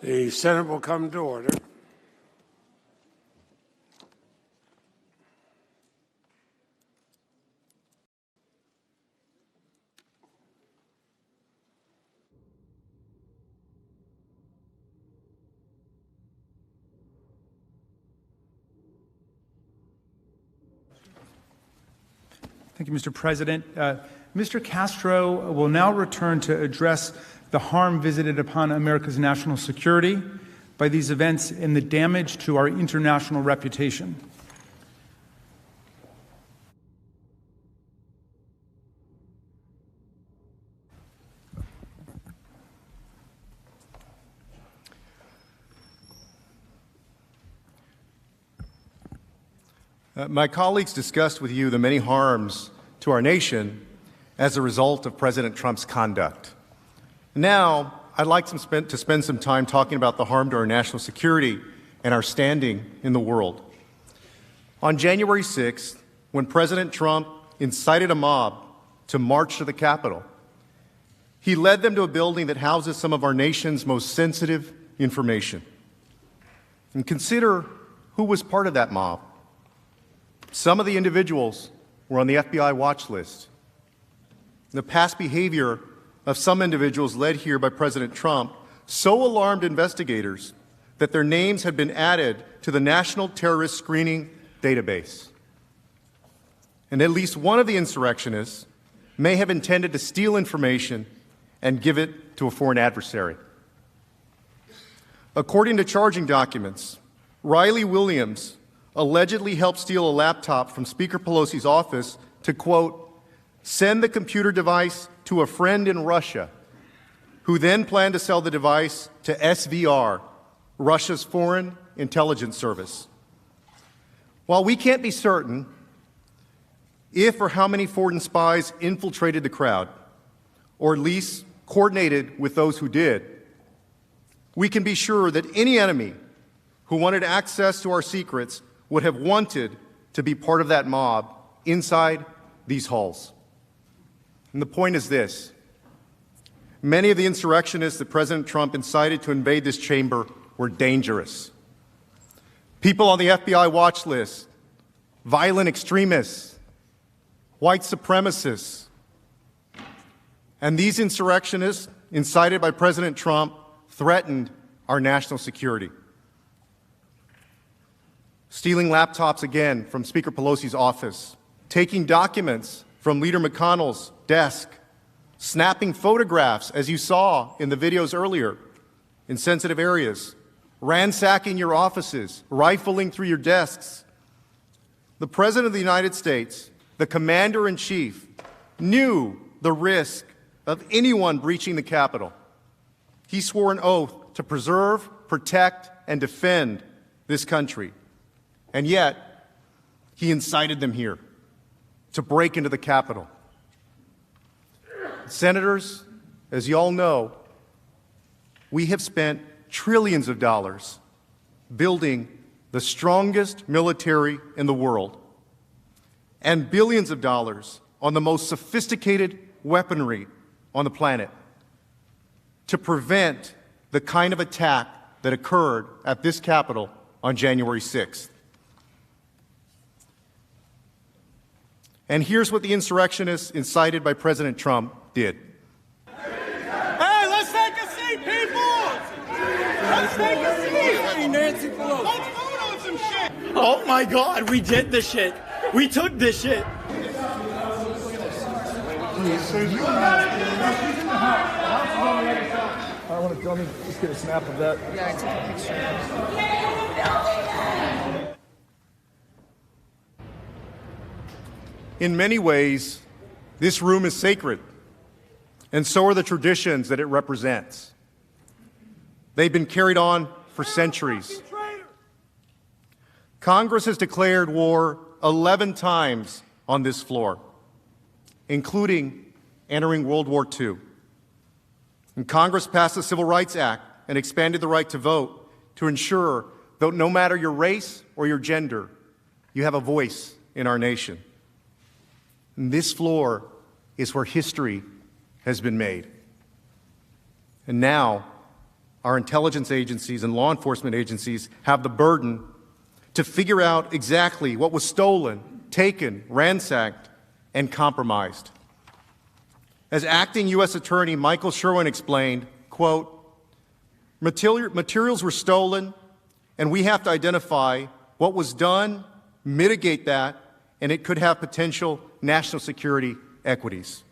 The Senate will come to order. Thank you, Mr. President. Mr. Castro will now return to address the harm visited upon America's national security by these events and the damage to our international reputation. My colleagues discussed with you the many harms to our nation as a result of President Trump's conduct. Now, I'd like to spend some time talking about the harm to our national security and our standing in the world. On January 6th, when President Trump incited a mob to march to the Capitol, he led them to a building that houses some of our nation's most sensitive information. And consider who was part of that mob. Some of the individuals were on the FBI watch list. The past behavior of some individuals led here by President Trump so alarmed investigators that their names had been added to the National Terrorist Screening Database. And at least one of the insurrectionists may have intended to steal information and give it to a foreign adversary. According to charging documents, Riley Williams allegedly helped steal a laptop from Speaker Pelosi's office to, quote, send the computer device to a friend in Russia, who then planned to sell the device to SVR, Russia's Foreign Intelligence Service. While we can't be certain if or how many foreign spies infiltrated the crowd, or at least coordinated with those who did, we can be sure that any enemy who wanted access to our secrets would have wanted to be part of that mob inside these halls. And the point is this: many of the insurrectionists that President Trump incited to invade this chamber were dangerous. People on the FBI watch list, violent extremists, white supremacists. And these insurrectionists, incited by President Trump, threatened our national security. Stealing laptops again from Speaker Pelosi's office, taking documents from Leader McConnell's desk, snapping photographs, as you saw in the videos earlier, in sensitive areas, ransacking your offices, rifling through your desks. The President of the United States, the Commander-in-Chief, knew the risk of anyone breaching the Capitol. He swore an oath to preserve, protect, and defend this country. And yet, he incited them here to break into the Capitol. Senators, as you all know, we have spent trillions of dollars building the strongest military in the world and billions of dollars on the most sophisticated weaponry on the planet to prevent the kind of attack that occurred at this Capitol on January 6th. And here's what the insurrectionists incited by President Trump did. Hey, let's take a seat, people! Let's take a seat! Hey, Nancy Pelosi. Let's vote on some shit! Oh my God, we did this shit. We took this shit. I want to just get a snap of that. Yeah, I took a picture. In many ways, this room is sacred, and so are the traditions that it represents. They've been carried on for centuries. Congress has declared war 11 times on this floor, including entering World War II. And Congress passed the Civil Rights Act and expanded the right to vote to ensure that no matter your race or your gender, you have a voice in our nation. And this floor is where history has been made. And now, our intelligence agencies and law enforcement agencies have the burden to figure out exactly what was stolen, taken, ransacked, and compromised. As acting U.S. Attorney Michael Sherwin explained, quote, materials were stolen, and we have to identify what was done, mitigate that, and it could have potential national security equities.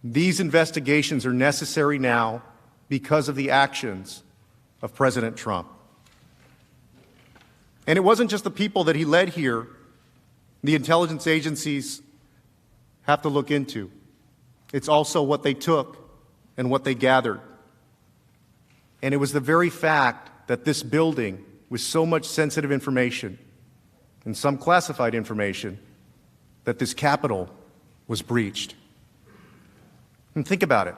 These investigations are necessary now because of the actions of President Trump. And it wasn't just the people that he led here the intelligence agencies have to look into. It's also what they took and what they gathered. And it was the very fact that this building, with so much sensitive information and some classified information, that this Capitol was breached. And think about it.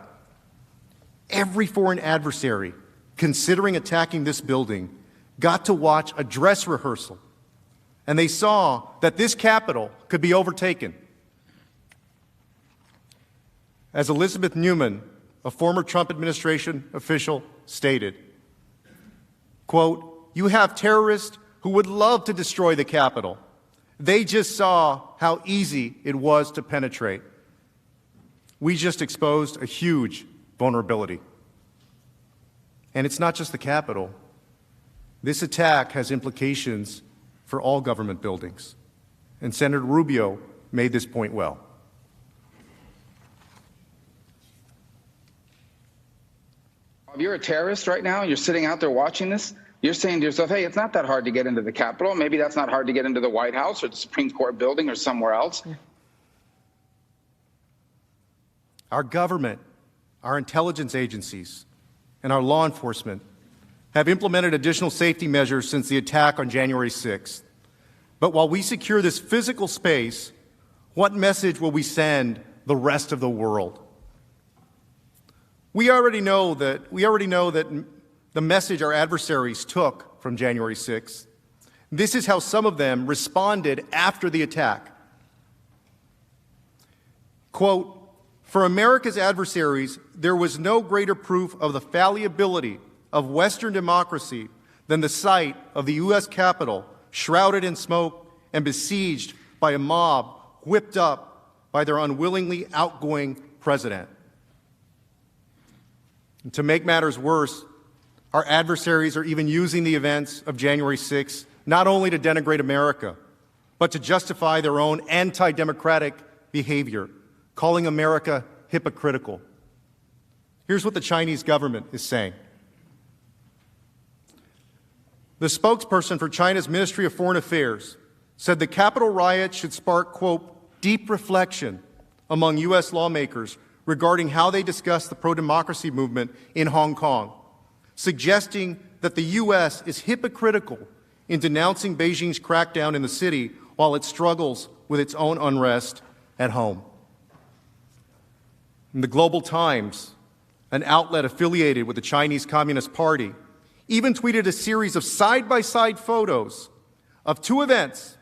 Every foreign adversary considering attacking this building got to watch a dress rehearsal, and they saw that this Capitol could be overtaken. As Elizabeth Newman, a former Trump administration official, stated, quote, "You have terrorists who would love to destroy the Capitol. They just saw how easy it was to penetrate. We just exposed a huge vulnerability." And it's not just the Capitol. This attack has implications for all government buildings. And Senator Rubio made this point well. If you're a terrorist right now, you're sitting out there watching this, you're saying to yourself, hey, it's not that hard to get into the Capitol. Maybe that's not hard to get into the White House or the Supreme Court building or somewhere else. Our government, our intelligence agencies, and our law enforcement have implemented additional safety measures since the attack on January 6th. But while we secure this physical space, what message will we send the rest of the world? We already know that the message our adversaries took from January 6th. This is how some of them responded after the attack. Quote, "For America's adversaries, there was no greater proof of the fallibility of Western democracy than the sight of the U.S. Capitol shrouded in smoke and besieged by a mob whipped up by their unwillingly outgoing president." And to make matters worse, our adversaries are even using the events of January 6th not only to denigrate America, but to justify their own anti-democratic behavior, calling America hypocritical. Here's what the Chinese government is saying. The spokesperson for China's Ministry of Foreign Affairs said the Capitol riot should spark, quote, "deep reflection among U.S. lawmakers regarding how they discuss the pro-democracy movement in Hong Kong, suggesting that the U.S. is hypocritical in denouncing Beijing's crackdown in the city while it struggles with its own unrest at home." In the Global Times, an outlet affiliated with the Chinese Communist Party, even tweeted a series of side-by-side photos of two events,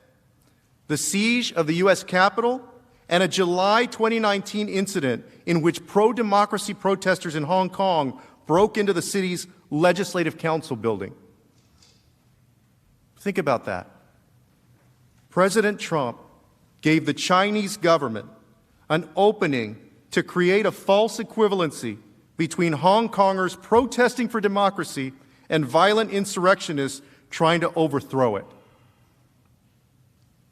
the siege of the U.S. Capitol and a July 2019 incident in which pro-democracy protesters in Hong Kong broke into the city's Legislative Council building. Think about that. President Trump gave the Chinese government an opening to create a false equivalency between Hong Kongers protesting for democracy and violent insurrectionists trying to overthrow it.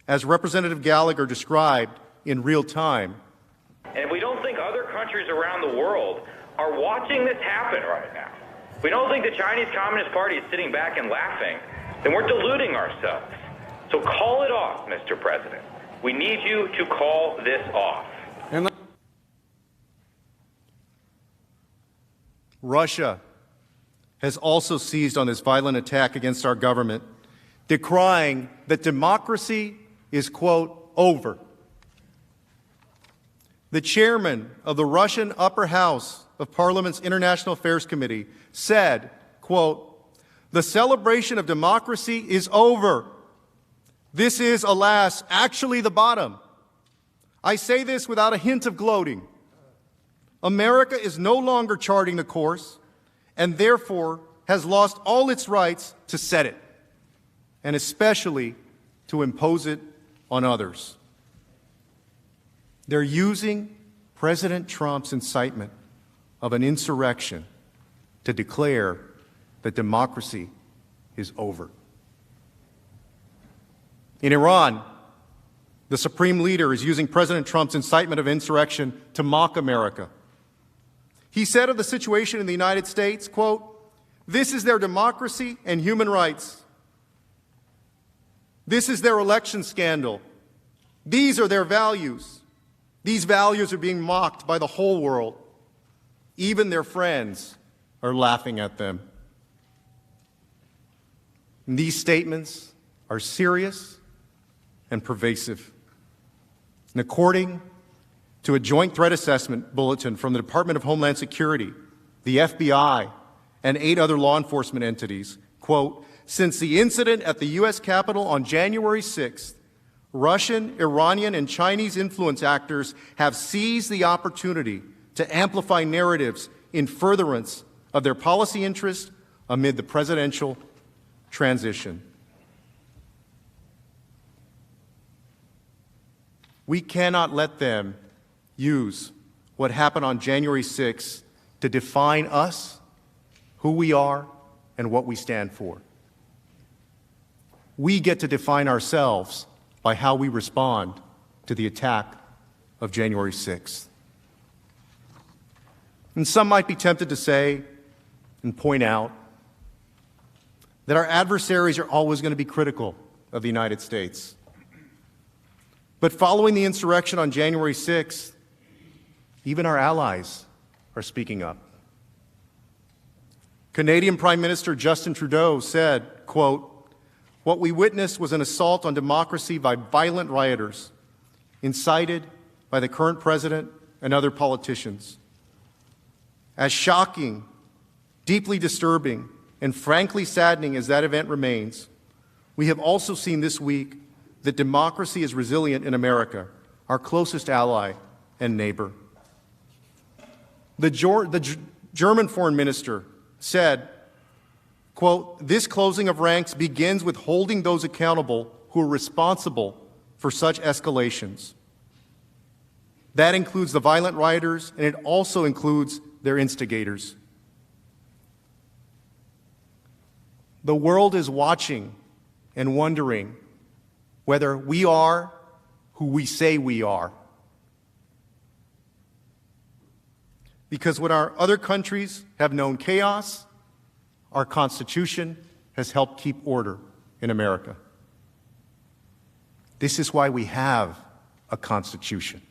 As Representative Gallagher described in real time, and if we don't think other countries around the world are watching this happen right now, if we don't think the Chinese Communist Party is sitting back and laughing, then we're deluding ourselves. So call it off, Mr. President. We need you to call this off. Russia has also seized on this violent attack against our government, decrying that democracy is, quote, over. The chairman of the Russian Upper House of Parliament's International Affairs Committee said, quote, "The celebration of democracy is over. This is, alas, actually the bottom. I say this without a hint of gloating. America is no longer charting the course, and therefore has lost all its rights to set it, and especially to impose it on others. They're using President Trump's incitement of an insurrection to declare that democracy is over. In Iran, the supreme leader is using President Trump's incitement of insurrection to mock America. He said of the situation in the United States, quote, "This is their democracy and human rights. This is their election scandal. These are their values. These values are being mocked by the whole world. Even their friends are laughing at them." And these statements are serious and pervasive. And according to a joint threat assessment bulletin from the Department of Homeland Security, the FBI, and 8 other law enforcement entities, quote, "Since the incident at the U.S. Capitol on January 6th, Russian, Iranian, and Chinese influence actors have seized the opportunity to amplify narratives in furtherance of their policy interests amid the presidential transition." We cannot let them use what happened on January 6th to define us, who we are, and what we stand for. We get to define ourselves by how we respond to the attack of January 6th. And some might be tempted to say and point out that our adversaries are always going to be critical of the United States. But following the insurrection on January 6th, even our allies are speaking up. Canadian Prime Minister Justin Trudeau said, quote, "What we witnessed was an assault on democracy by violent rioters, incited by the current president and other politicians. As shocking, deeply disturbing, and frankly saddening as that event remains, we have also seen this week that democracy is resilient in America, our closest ally and neighbor." The German foreign minister said, quote, "This closing of ranks begins with holding those accountable who are responsible for such escalations. That includes the violent rioters, and it also includes their instigators." The world is watching and wondering whether we are who we say we are. Because when our other countries have known chaos, our Constitution has helped keep order in America. This is why we have a Constitution.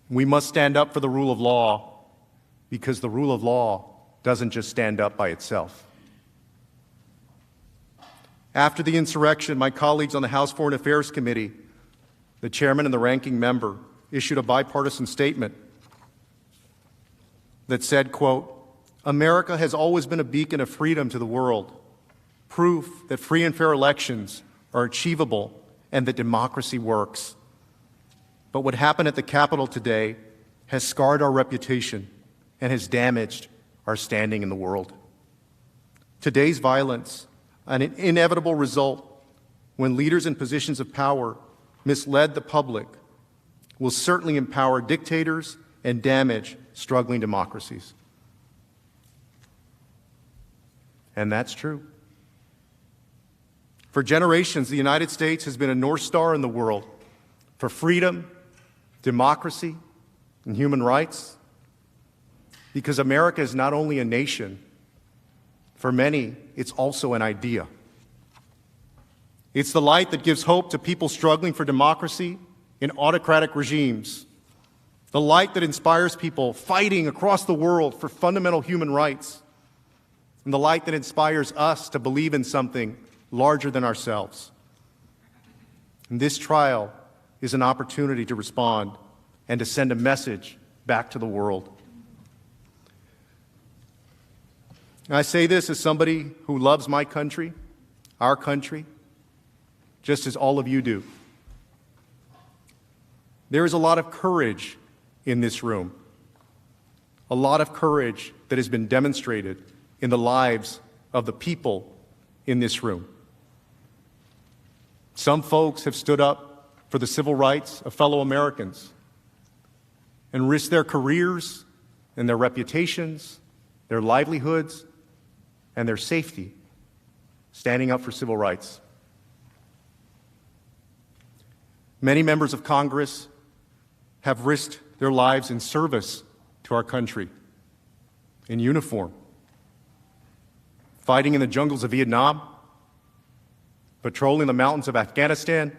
We must stand up for the rule of law, because the rule of law doesn't just stand up by itself. After the insurrection, my colleagues on the House Foreign Affairs Committee, the chairman and the ranking member, issued a bipartisan statement that said, quote, "America has always been a beacon of freedom to the world, proof that free and fair elections are achievable and that democracy works. But what happened at the Capitol today has scarred our reputation and has damaged our standing in the world. Today's violence, an inevitable result when leaders in positions of power misled the public, will certainly empower dictators and damage struggling democracies." And that's true. For generations, the United States has been a North Star in the world for freedom, democracy, and human rights, because America is not only a nation, for many, it's also an idea. It's the light that gives hope to people struggling for democracy in autocratic regimes, the light that inspires people fighting across the world for fundamental human rights, and the light that inspires us to believe in something larger than ourselves. And this trial is an opportunity to respond and to send a message back to the world. And I say this as somebody who loves my country, our country, just as all of you do. There is a lot of courage in this room. a lot of courage that has been demonstrated in the lives of the people in this room. Some folks have stood up for the civil rights of fellow Americans and risked their careers and their reputations, their livelihoods, and their safety, standing up for civil rights. Many members of Congress have risked their lives in service to our country, in uniform, fighting in the jungles of Vietnam, patrolling the mountains of Afghanistan.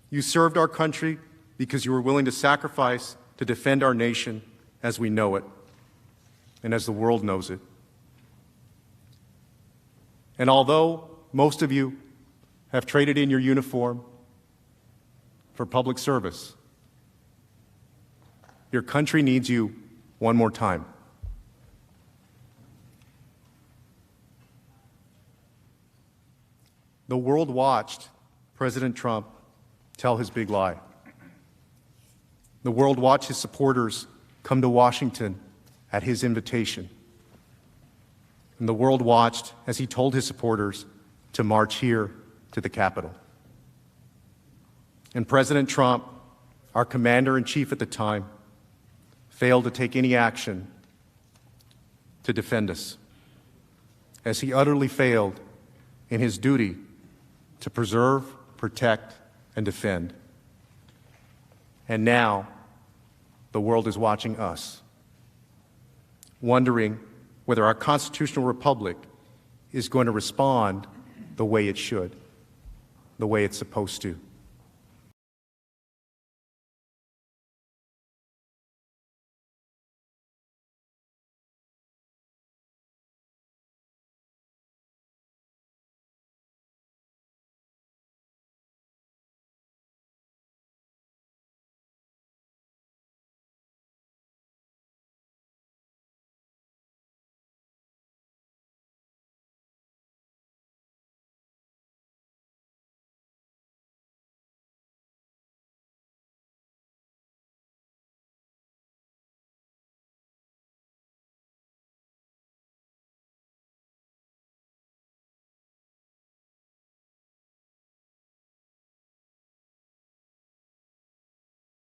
You served our country because you were willing to sacrifice to defend our nation as we know it and as the world knows it. And although most of you have traded in your uniform for public service, your country needs you one more time. The world watched President Trump tell his big lie. The world watched his supporters come to Washington at his invitation. And the world watched as he told his supporters to march here to the Capitol. And President Trump, our commander-in-chief at the time, failed to take any action to defend us, as he utterly failed in his duty to preserve, protect, and defend. And now, the world is watching us, wondering whether our constitutional republic is going to respond the way it should, the way it's supposed to.